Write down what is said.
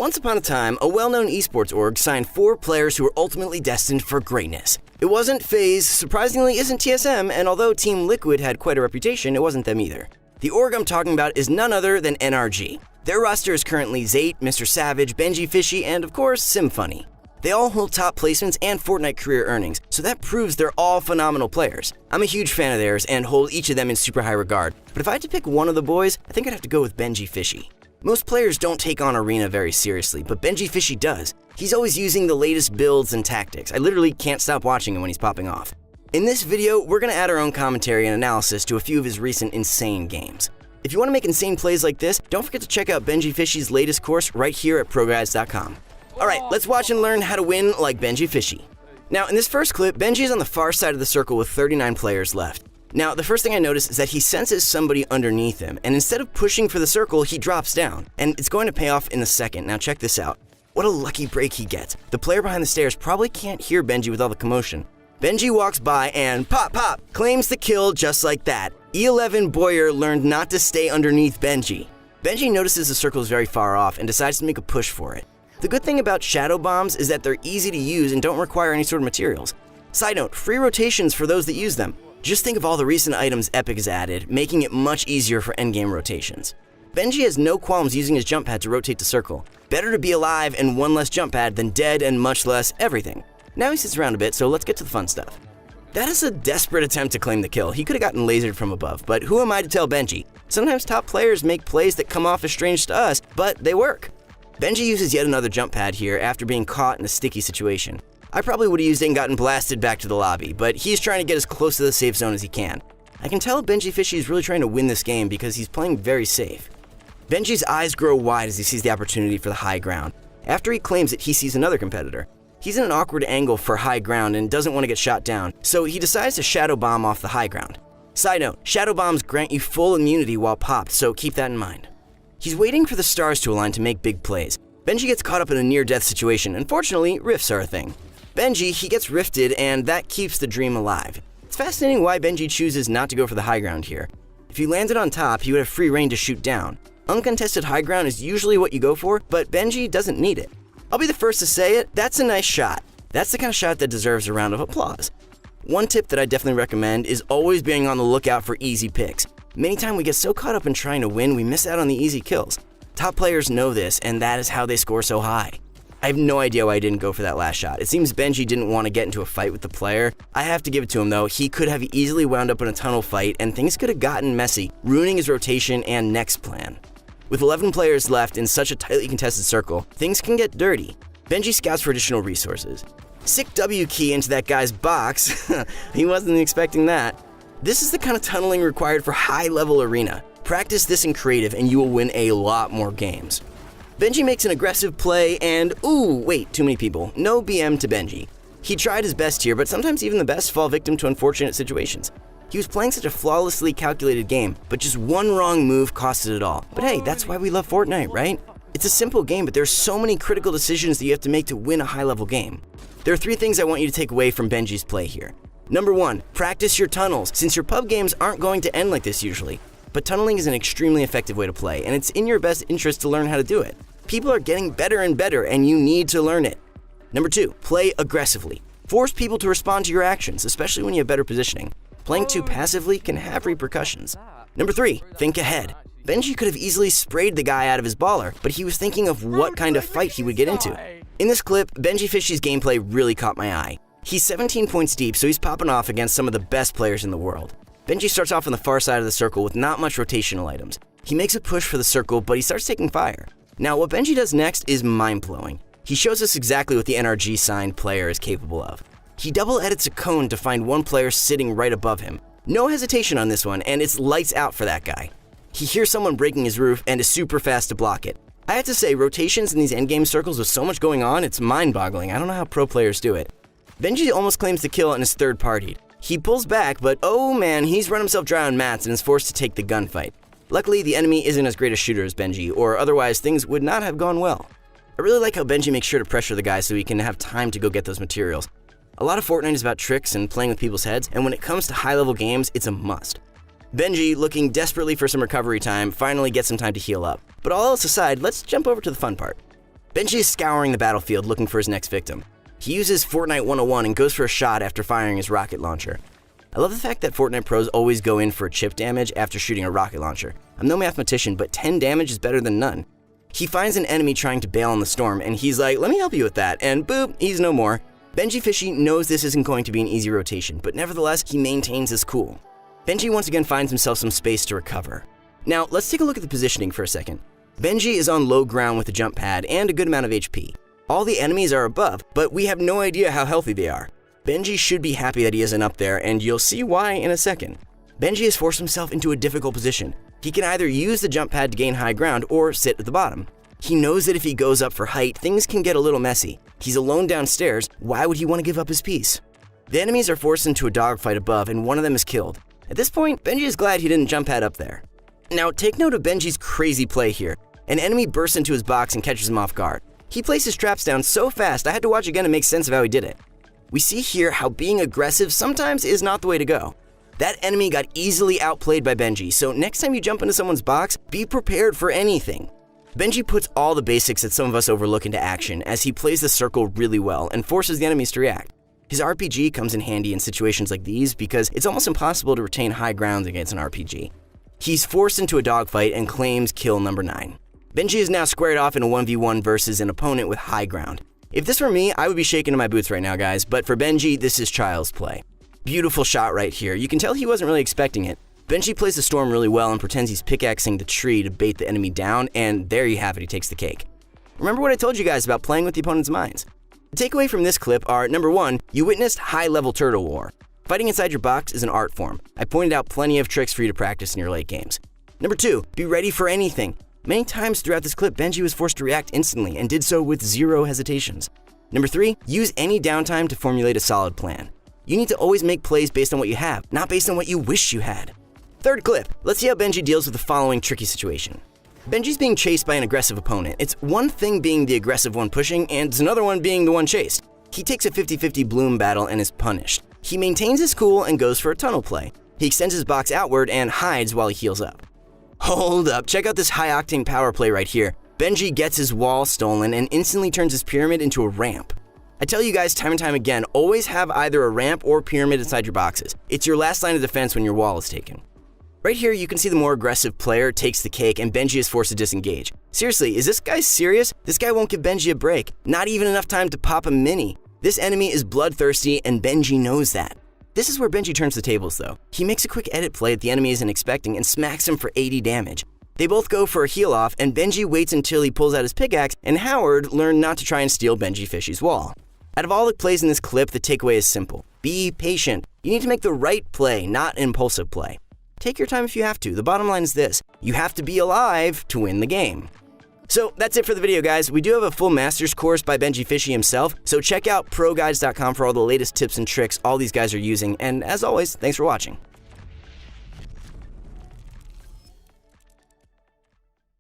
Once upon a time, a well-known esports org signed 4 players who were ultimately destined for greatness. It wasn't FaZe, surprisingly isn't TSM, and although Team Liquid had quite a reputation, it wasn't them either. The org I'm talking about is none other than NRG. Their roster is currently Zate, Mr. Savage, Benjyfishy, and of course, Symphony. They all hold top placements and Fortnite career earnings, so that proves they're all phenomenal players. I'm a huge fan of theirs and hold each of them in super high regard, but if I had to pick one of the boys, I think I'd have to go with Benjyfishy. Most players don't take on Arena very seriously, but Benjyfishy does. He's always using the latest builds and tactics. I literally can't stop watching him when he's popping off. In this video, we're going to add our own commentary and analysis to a few of his recent insane games. If you want to make insane plays like this, don't forget to check out Benjyfishy's latest course right here at ProGuides.com. Alright, let's watch and learn how to win like Benjyfishy. Now, in this first clip, Benji is on the far side of the circle with 39 players left. Now, the first thing I notice is that he senses somebody underneath him, and instead of pushing for the circle, he drops down, and it's going to pay off in a second. Now check this out. What a lucky break he gets. The player behind the stairs probably can't hear Benji with all the commotion. Benji walks by and pop, claims the kill just like that. E11 Boyer learned not to stay underneath Benji. Benji notices the circle is very far off and decides to make a push for it. The good thing about shadow bombs is that they're easy to use and don't require any sort of materials. Side note, free rotations for those that use them. Just think of all the recent items Epic has added, making it much easier for endgame rotations. Benji has no qualms using his jump pad to rotate the circle. Better to be alive and one less jump pad than dead and much less everything. Now he sits around a bit, so let's get to the fun stuff. That is a desperate attempt to claim the kill. He could have gotten lasered from above, but who am I to tell Benji? Sometimes top players make plays that come off as strange to us, but they work. Benji uses yet another jump pad here after being caught in a sticky situation. I probably would have used it and gotten blasted back to the lobby, but he's trying to get as close to the safe zone as he can. I can tell Benjyfishy is really trying to win this game because he's playing very safe. Benji's eyes grow wide as he sees the opportunity for the high ground. After he claims it, he sees another competitor. He's in an awkward angle for high ground and doesn't want to get shot down, so he decides to shadow bomb off the high ground. Side note, shadow bombs grant you full immunity while popped, so keep that in mind. He's waiting for the stars to align to make big plays. Benji gets caught up in a near-death situation. Unfortunately, rifts are a thing. Benji, he gets rifted, and that keeps the dream alive. It's fascinating why Benji chooses not to go for the high ground here. If he landed on top, he would have free reign to shoot down. Uncontested high ground is usually what you go for, but Benji doesn't need it. I'll be the first to say it, that's a nice shot. That's the kind of shot that deserves a round of applause. One tip that I definitely recommend is always being on the lookout for easy picks. Many times we get so caught up in trying to win, we miss out on the easy kills. Top players know this, and that is how they score so high. I have no idea why I didn't go for that last shot. It seems Benji didn't want to get into a fight with the player. I have to give it to him though, he could have easily wound up in a tunnel fight and things could have gotten messy, ruining his rotation and next plan. With 11 players left in such a tightly contested circle, things can get dirty. Benji scouts for additional resources. Sick W key into that guy's box. He wasn't expecting that. This is the kind of tunneling required for high-level arena. Practice this in creative and you will win a lot more games. Benji makes an aggressive play and, ooh, wait, too many people. No BM to Benji. He tried his best here, but sometimes even the best fall victim to unfortunate situations. He was playing such a flawlessly calculated game, but just one wrong move costed it all. But hey, that's why we love Fortnite, right? It's a simple game, but there's so many critical decisions that you have to make to win a high-level game. There are 3 things I want you to take away from Benji's play here. Number 1, practice your tunnels, since your pub games aren't going to end like this usually. But tunneling is an extremely effective way to play, and it's in your best interest to learn how to do it. People are getting better and better, and you need to learn it. Number 2, play aggressively. Force people to respond to your actions, especially when you have better positioning. Playing too passively can have repercussions. Number 3, think ahead. Benji could have easily sprayed the guy out of his baller, but he was thinking of what kind of fight he would get into. In this clip, Benjyfishy's gameplay really caught my eye. He's 17 points deep, so he's popping off against some of the best players in the world. Benji starts off on the far side of the circle with not much rotational items. He makes a push for the circle, but he starts taking fire. Now, what Benji does next is mind-blowing. He shows us exactly what the NRG signed player is capable of. He double edits a cone to find one player sitting right above him. No hesitation on this one, and it's lights out for that guy. He hears someone breaking his roof and is super fast to block it. I have to say, rotations in these endgame circles with so much going on, it's mind-boggling. I don't know how pro players do it. Benji almost claims the kill and is third-partied. He pulls back, but oh man, he's run himself dry on mats and is forced to take the gunfight. Luckily, the enemy isn't as great a shooter as Benji, or otherwise things would not have gone well. I really like how Benji makes sure to pressure the guy so he can have time to go get those materials. A lot of Fortnite is about tricks and playing with people's heads, and when it comes to high-level games, it's a must. Benji, looking desperately for some recovery time, finally gets some time to heal up. But all else aside, let's jump over to the fun part. Benji is scouring the battlefield looking for his next victim. He uses Fortnite 101 and goes for a shot after firing his rocket launcher. I love the fact that Fortnite pros always go in for chip damage after shooting a rocket launcher. I'm no mathematician, but 10 damage is better than none. He finds an enemy trying to bail on the storm, and he's like, let me help you with that, and boop, he's no more. Benjyfishy knows this isn't going to be an easy rotation, but nevertheless, he maintains his cool. Benji once again finds himself some space to recover. Now, let's take a look at the positioning for a second. Benji is on low ground with a jump pad and a good amount of HP. All the enemies are above, but we have no idea how healthy they are. Benji should be happy that he isn't up there, and you'll see why in a second. Benji has forced himself into a difficult position. He can either use the jump pad to gain high ground or sit at the bottom. He knows that if he goes up for height, things can get a little messy. He's alone downstairs, why would he want to give up his piece? The enemies are forced into a dogfight above, and one of them is killed. At this point, Benji is glad he didn't jump pad up there. Now, take note of Benji's crazy play here. An enemy bursts into his box and catches him off guard. He places traps down so fast, I had to watch again to make sense of how he did it. We see here how being aggressive sometimes is not the way to go. That enemy got easily outplayed by Benji, so next time you jump into someone's box, be prepared for anything. Benji puts all the basics that some of us overlook into action as he plays the circle really well and forces the enemies to react. His RPG comes in handy in situations like these because it's almost impossible to retain high ground against an RPG. He's forced into a dogfight and claims kill number 9. Benji is now squared off in a 1v1 versus an opponent with high ground. If this were me, I would be shaking in my boots right now, guys, but for Benji, this is child's play. Beautiful shot right here. You can tell he wasn't really expecting it. Benji plays the storm really well and pretends he's pickaxing the tree to bait the enemy down, and there you have it, he takes the cake. Remember what I told you guys about playing with the opponent's minds? The takeaway from this clip are, number 1, you witnessed high-level turtle war. Fighting inside your box is an art form. I pointed out plenty of tricks for you to practice in your late games. Number 2, be ready for anything. Many times throughout this clip, Benji was forced to react instantly and did so with zero hesitations. Number 3, use any downtime to formulate a solid plan. You need to always make plays based on what you have, not based on what you wish you had. Third clip, let's see how Benji deals with the following tricky situation. Benji's being chased by an aggressive opponent. It's one thing being the aggressive one pushing, and it's another one being the one chased. He takes a 50-50 bloom battle and is punished. He maintains his cool and goes for a tunnel play. He extends his box outward and hides while he heals up. Hold up, check out this high-octane power play right here. Benji gets his wall stolen and instantly turns his pyramid into a ramp. I tell you guys time and time again, always have either a ramp or pyramid inside your boxes. It's your last line of defense when your wall is taken. Right here, you can see the more aggressive player takes the cake and Benji is forced to disengage. Seriously, is this guy serious? This guy won't give Benji a break. Not even enough time to pop a mini. This enemy is bloodthirsty and Benji knows that. This is where Benji turns the tables though. He makes a quick edit play that the enemy isn't expecting and smacks him for 80 damage. They both go for a heal off and Benji waits until he pulls out his pickaxe and Howard learned not to try and steal Benjyfishy's wall. Out of all the plays in this clip, the takeaway is simple. Be patient. You need to make the right play, not an impulsive play. Take your time if you have to. The bottom line is this: you have to be alive to win the game. So that's it for the video, guys. We do have a full master's course by Benjyfishy himself, so check out proguides.com for all the latest tips and tricks all these guys are using, and as always, thanks for watching.